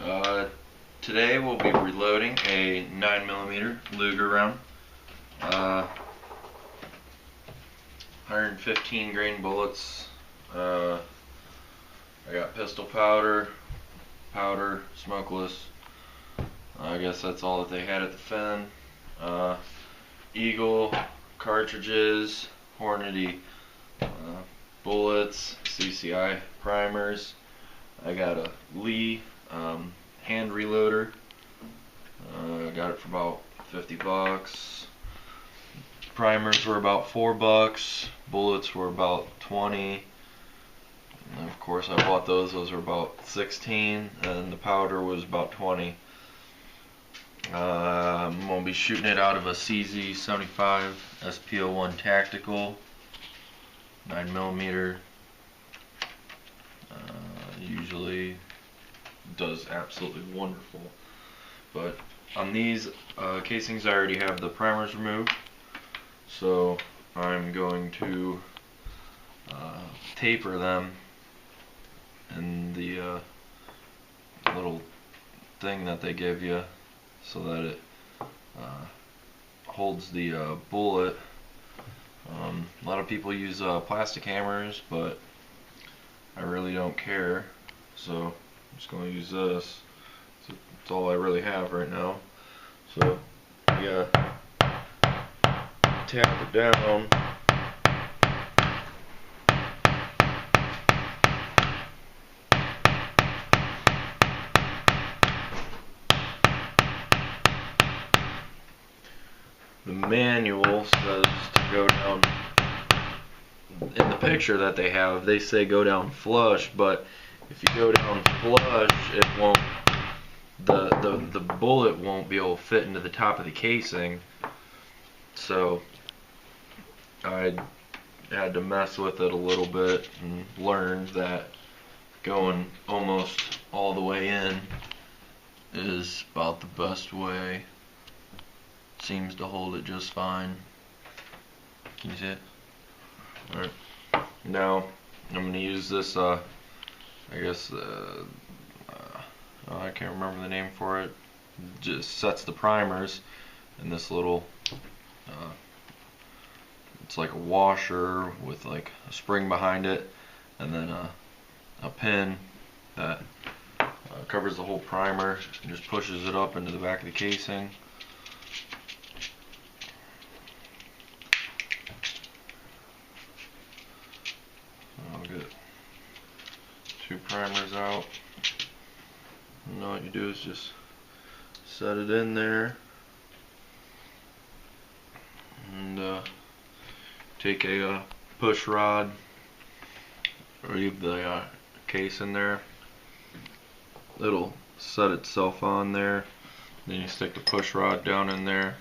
Uh, Today we'll be reloading a 9mm Luger round. 115 grain bullets. I got pistol powder, smokeless. I guess that's all that they had at the Finn. Eagle cartridges, Hornady bullets, CCI primers. I got a Lee hand reloader. Got it for about 50 bucks. Primers were about 4 bucks. Bullets were about 20. And of course I bought those. Those were about 16, and the powder was about 20. I'm gonna be shooting it out of a CZ75 SP01 Tactical 9mm. Usually does absolutely wonderful, but on these casings I already have the primers removed, so I'm going to taper them in the little thing that they give you so that it holds the bullet. A lot of people use plastic hammers, but I really don't care, so I'm just going to use this. So that's all I really have right now. So yeah, tap it down. The manual says to go down, in the picture that they have, they say go down flush, but if you go down flush, it won't, the bullet won't be able to fit into the top of the casing. So I had to mess with it a little bit and learned that going almost all the way in is about the best way. Seems to hold it just fine. Can you see it? Alright. Now I'm going to use this, I guess, I can't remember the name for it. Just sets the primers in this little, it's like a washer with like a spring behind it, and then a pin that covers the whole primer and just pushes it up into the back of the casing. I'll get 2 primers out. And all you do is just set it in there and take a push rod, or leave the case in there. It'll set itself on there. Then you stick the push rod down in there,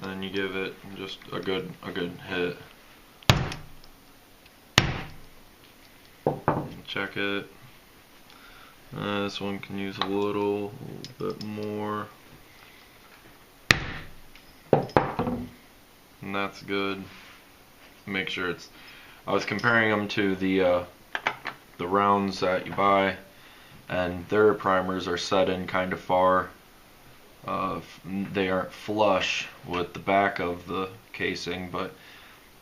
and then you give it just a good hit. Check it. This one can use a little bit more, and that's good. Make sure it's. I was comparing them to the rounds that you buy, and their primers are set in kind of far. They aren't flush with the back of the casing, but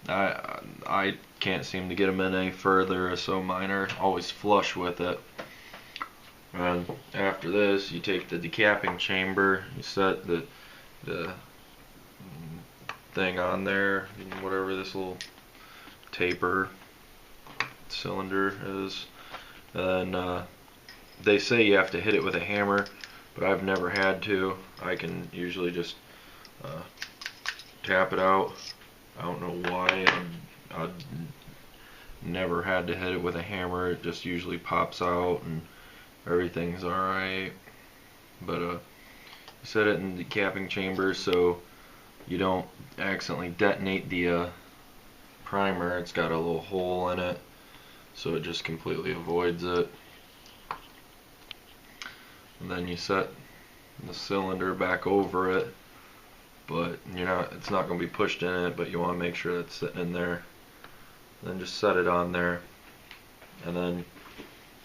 I can't seem to get them in any further, so mine are always flush with it. And after this, you take the decapping chamber, you set the thing on there, whatever this little taper cylinder is, and they say you have to hit it with a hammer, but I've never had to. I can usually just tap it out. I don't know why I've never had to hit it with a hammer. It just usually pops out and everything's alright. But set it in the decapping chamber so you don't accidentally detonate the primer. It's got a little hole in it, so it just completely avoids it. And then you set the cylinder back over it, but it's not going to be pushed in it, but you want to make sure it's sitting in there. Then just set it on there, and then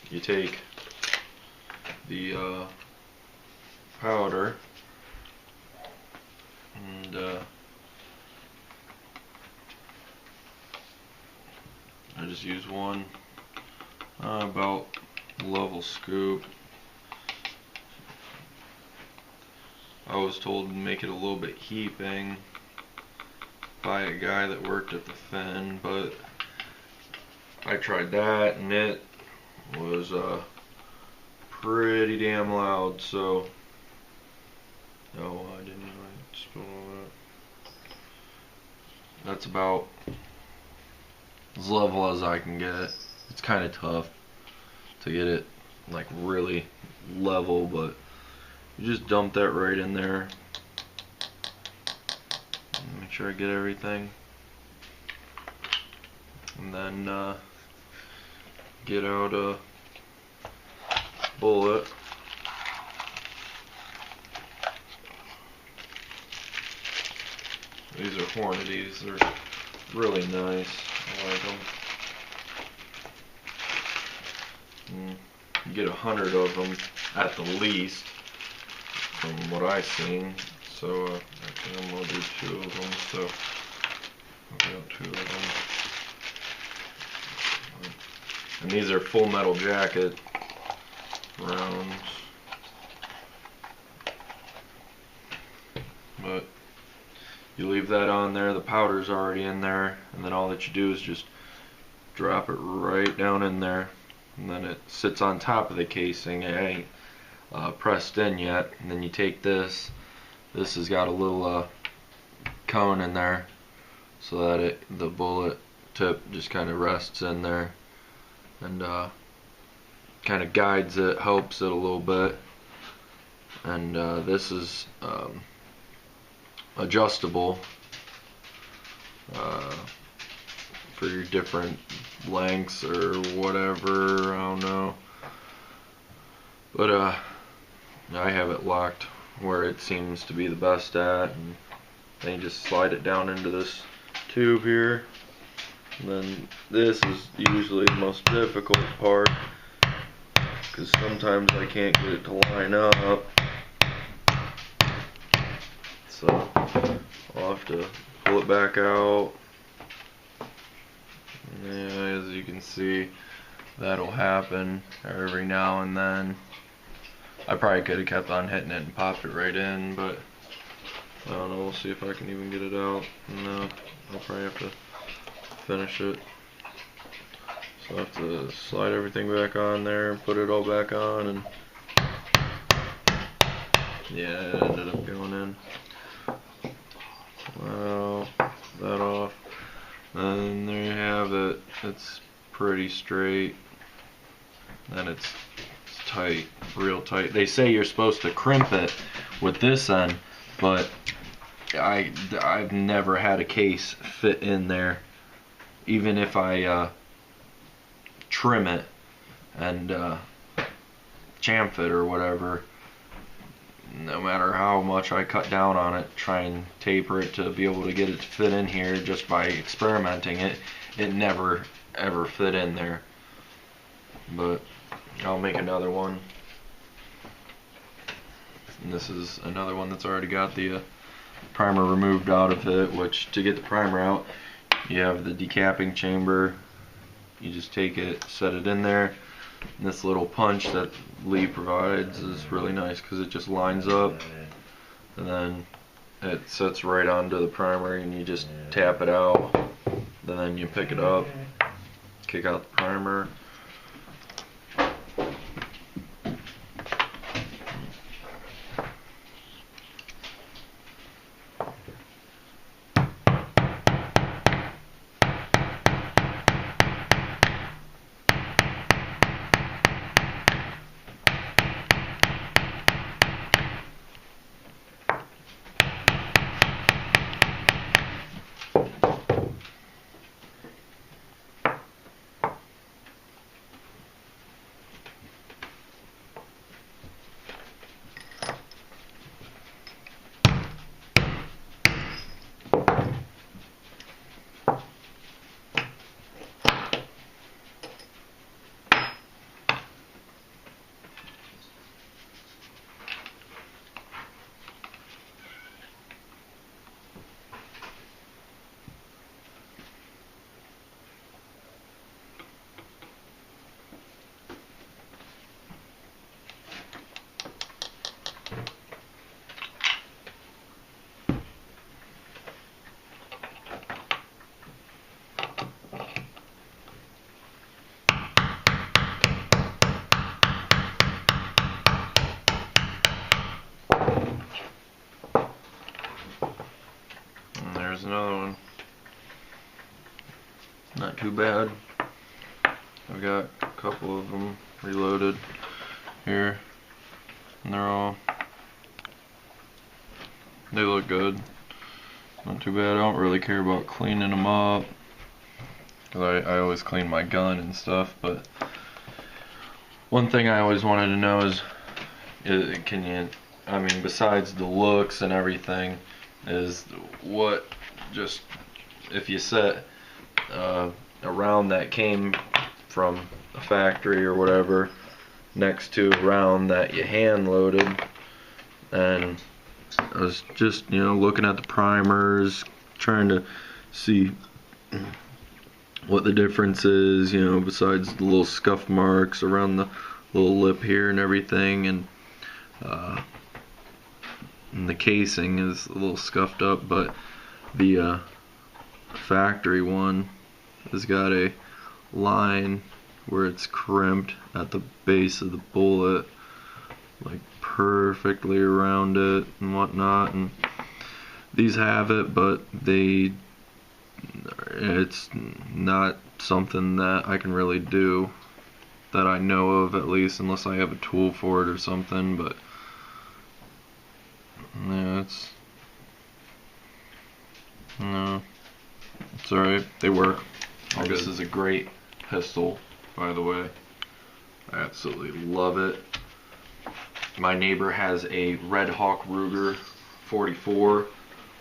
you take the powder, and I just use one about level scoop. I was told to make it a little bit heaping by a guy that worked at the Finn, but I tried that and it was pretty damn loud, so no, I didn't really spill that. That's about as level as I can get. It's kind of tough to get it like really level, but you just dump that right in there. Make sure I get everything, and then get out a bullet. These are Hornady's. They're really nice. I like them. You get 100 of them at the least, from what I've seen. So actually, I'm gonna do 2 of them. So I'll get 2 of them. And these are Full Metal Jacket rounds. But you leave that on there, the powder's already in there, and then all that you do is just drop it right down in there, and then it sits on top of the casing. It ain't pressed in yet. And then you take this has got a little cone in there so that the bullet tip just kind of rests in there, and kind of guides it, helps it a little bit. And this is adjustable for your different lengths or whatever, I don't know, but I have it locked where it seems to be the best at, and then you just slide it down into this tube here. And then this is usually the most difficult part, because sometimes I can't get it to line up, so I'll have to pull it back out. Yeah, as you can see, that'll happen every now and then. I probably could have kept on hitting it and popped it right in, but I don't know. We'll see if I can even get it out. No, I'll probably have to finish it. So I have to slide everything back on there, put it all back on, and yeah, it ended up going in. Well, that off. And there you have it. It's pretty straight. And it's tight, real tight. They say you're supposed to crimp it with this end, but I've never had a case fit in there. Even if I trim it and chamfer it or whatever, no matter how much I cut down on it, try and taper it to be able to get it to fit in here just by experimenting it, it never ever fit in there. But I'll make another one. And this is another one that's already got the primer removed out of it, which to get the primer out, you have the decapping chamber. You just take it, set it in there. And this little punch that Lee provides is really nice because it just lines up, and then it sets right onto the primer, and you just tap it out, and then you pick it up, kick out the primer. too bad. I've got a couple of them reloaded here, and they look good. Not too bad. I don't really care about cleaning them up, because I always clean my gun and stuff, but one thing I always wanted to know is can you, I mean, besides the looks and everything, is what, just if you set a round that came from a factory or whatever next to a round that you hand loaded, and I was just, you know, looking at the primers, trying to see what the difference is, you know, besides the little scuff marks around the little lip here and everything, and the casing is a little scuffed up, but the factory one has got a line where it's crimped at the base of the bullet, like perfectly around it and whatnot, and these have it, but it's not something that I can really do, that I know of at least, unless I have a tool for it or something. But yeah, it's alright, they work. Oh, this is a great pistol, by the way. I absolutely love it. My neighbor has a Red Hawk Ruger 44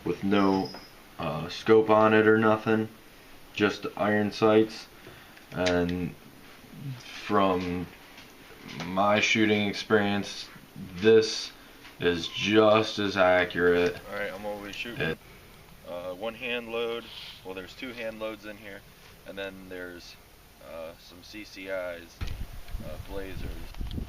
with no scope on it or nothing, just iron sights, and from my shooting experience, this is just as accurate. Alright, I'm always shooting. One hand load, well, there's two hand loads in here, and then there's some CCIs, Blazers.